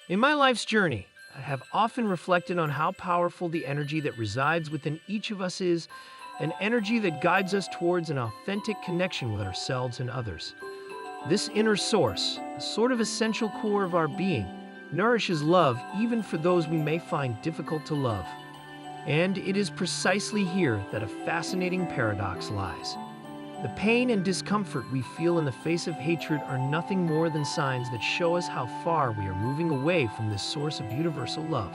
In my life's journey, I have often reflected on how powerful the energy that resides within each of us is, an energy that guides us towards an authentic connection with ourselves and others. This inner source, a sort of essential core of our being, nourishes love even for those we may find difficult to love. And it is precisely here that a fascinating paradox lies. The pain and discomfort we feel in the face of hatred are nothing more than signs that show us how far we are moving away from this source of universal love.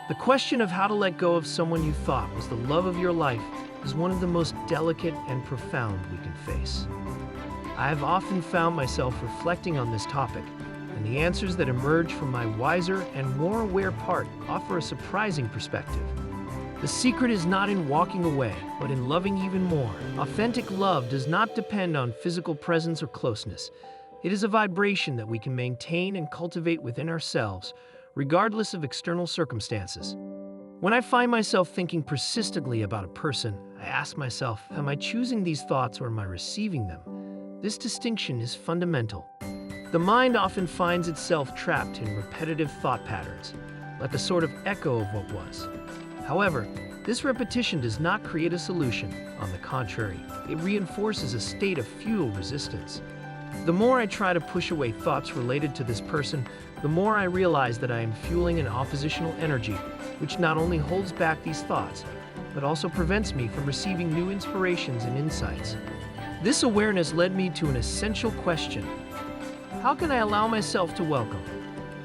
The question of how to let go of someone you thought was the love of your life is one of the most delicate and profound we can face. I have often found myself reflecting on this topic, and the answers that emerge from my wiser and more aware part offer a surprising perspective. The secret is not in walking away, but in loving even more. Authentic love does not depend on physical presence or closeness. It is a vibration that we can maintain and cultivate within ourselves, regardless of external circumstances. When I find myself thinking persistently about a person, I ask myself, am I choosing these thoughts or am I receiving them? This distinction is fundamental. The mind often finds itself trapped in repetitive thought patterns, like a sort of echo of what was. However, this repetition does not create a solution. On the contrary, it reinforces a state of futile resistance. The more I try to push away thoughts related to this person, the more I realize that I am fueling an oppositional energy, which not only holds back these thoughts, but also prevents me from receiving new inspirations and insights. This awareness led me to an essential question. How can I allow myself to welcome?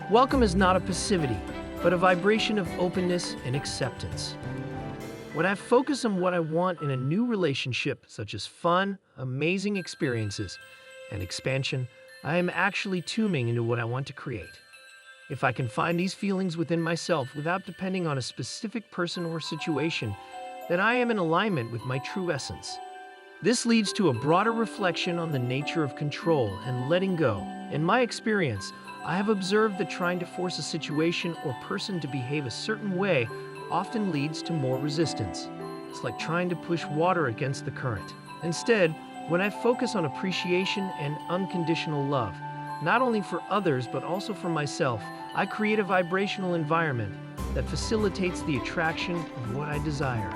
Welcome is not a passivity, but a vibration of openness and acceptance. When I focus on what I want in a new relationship, such as fun, amazing experiences, and expansion, I am actually tuning into what I want to create. If I can find these feelings within myself without depending on a specific person or situation, then I am in alignment with my true essence. This leads to a broader reflection on the nature of control and letting go. In my experience, I have observed that trying to force a situation or person to behave a certain way often leads to more resistance. It's like trying to push water against the current. Instead, when I focus on appreciation and unconditional love, not only for others but also for myself, I create a vibrational environment that facilitates the attraction of what I desire.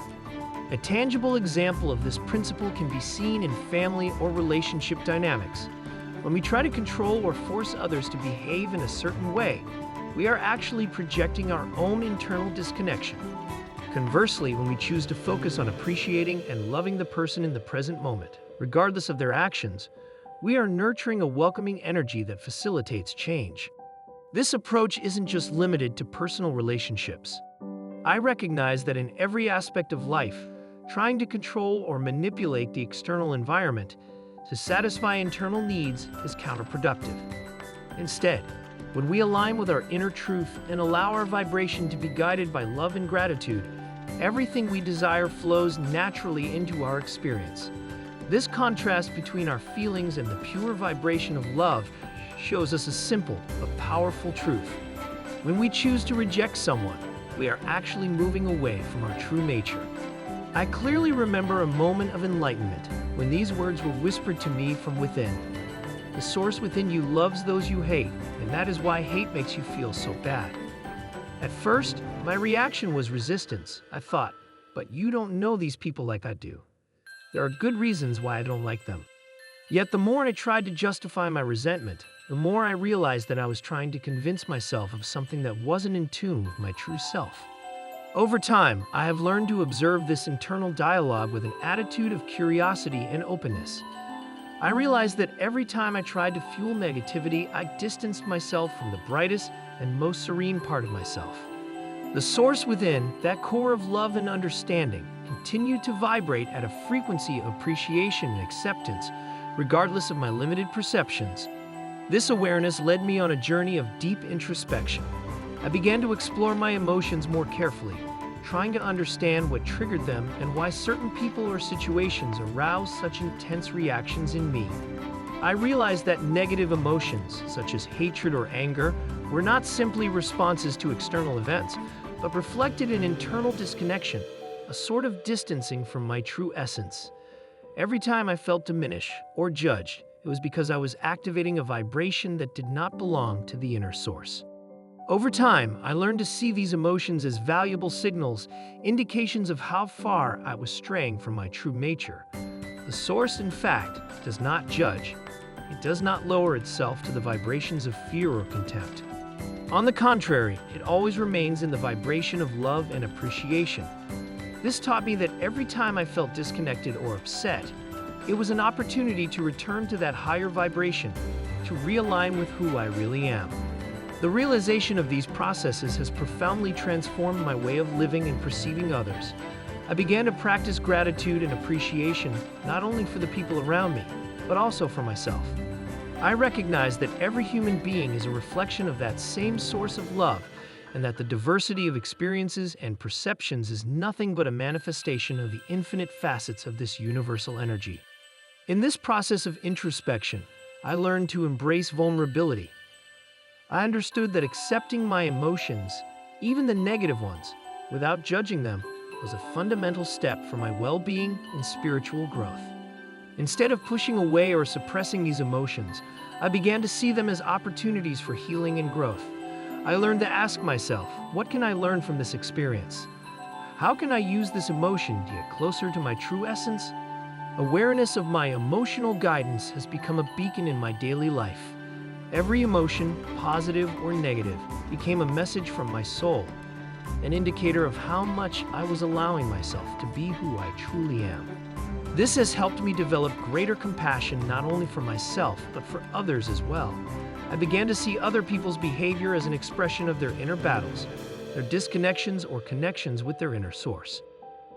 A tangible example of this principle can be seen in family or relationship dynamics. When we try to control or force others to behave in a certain way, we are actually projecting our own internal disconnection. Conversely, when we choose to focus on appreciating and loving the person in the present moment, regardless of their actions, we are nurturing a welcoming energy that facilitates change. This approach isn't just limited to personal relationships. I recognize that in every aspect of life, trying to control or manipulate the external environment to satisfy internal needs is counterproductive. Instead, when we align with our inner truth and allow our vibration to be guided by love and gratitude, everything we desire flows naturally into our experience. This contrast between our feelings and the pure vibration of love shows us a simple but powerful truth. When we choose to reject someone, we are actually moving away from our true nature. I clearly remember a moment of enlightenment when these words were whispered to me from within. The source within you loves those you hate, and that is why hate makes you feel so bad. At first, my reaction was resistance. I thought, but you don't know these people like I do. There are good reasons why I don't like them. Yet the more I tried to justify my resentment, the more I realized that I was trying to convince myself of something that wasn't in tune with my true self. Over time, I have learned to observe this internal dialogue with an attitude of curiosity and openness. I realized that every time I tried to fuel negativity, I distanced myself from the brightest and most serene part of myself. The source within, that core of love and understanding, continued to vibrate at a frequency of appreciation and acceptance, regardless of my limited perceptions. This awareness led me on a journey of deep introspection. I began to explore my emotions more carefully, trying to understand what triggered them and why certain people or situations aroused such intense reactions in me. I realized that negative emotions, such as hatred or anger, were not simply responses to external events, but reflected an internal disconnection, a sort of distancing from my true essence. Every time I felt diminished or judged, it was because I was activating a vibration that did not belong to the inner source. Over time, I learned to see these emotions as valuable signals, indications of how far I was straying from my true nature. The source, in fact, does not judge. It does not lower itself to the vibrations of fear or contempt. On the contrary, it always remains in the vibration of love and appreciation. This taught me that every time I felt disconnected or upset, it was an opportunity to return to that higher vibration, to realign with who I really am. The realization of these processes has profoundly transformed my way of living and perceiving others. I began to practice gratitude and appreciation not only for the people around me, but also for myself. I recognize that every human being is a reflection of that same source of love, and that the diversity of experiences and perceptions is nothing but a manifestation of the infinite facets of this universal energy. In this process of introspection, I learned to embrace vulnerability. I understood that accepting my emotions, even the negative ones, without judging them, was a fundamental step for my well-being and spiritual growth. Instead of pushing away or suppressing these emotions, I began to see them as opportunities for healing and growth. I learned to ask myself, what can I learn from this experience? How can I use this emotion to get closer to my true essence? Awareness of my emotional guidance has become a beacon in my daily life. Every emotion, positive or negative, became a message from my soul, an indicator of how much I was allowing myself to be who I truly am. This has helped me develop greater compassion not only for myself, but for others as well. I began to see other people's behavior as an expression of their inner battles, their disconnections or connections with their inner source.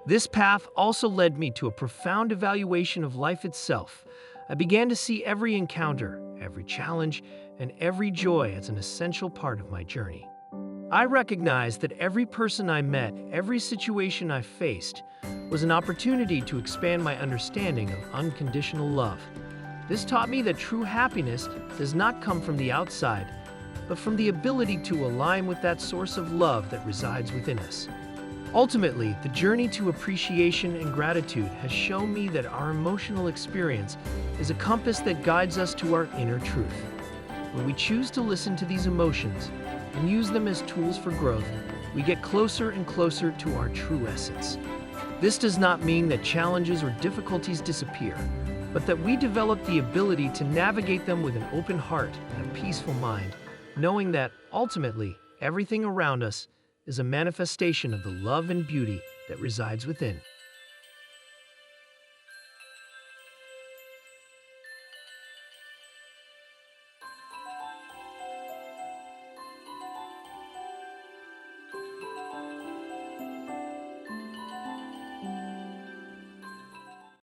This path also led me to a profound evaluation of life itself. I began to see every encounter, every challenge, and every joy as an essential part of my journey. I recognized that every person I met, every situation I faced, was an opportunity to expand my understanding of unconditional love. This taught me that true happiness does not come from the outside, but from the ability to align with that source of love that resides within us. Ultimately, the journey to appreciation and gratitude has shown me that our emotional experience is a compass that guides us to our inner truth. When we choose to listen to these emotions and use them as tools for growth, we get closer and closer to our true essence. This does not mean that challenges or difficulties disappear, but that we develop the ability to navigate them with an open heart and a peaceful mind, knowing that, ultimately, everything around us is a manifestation of the love and beauty that resides within.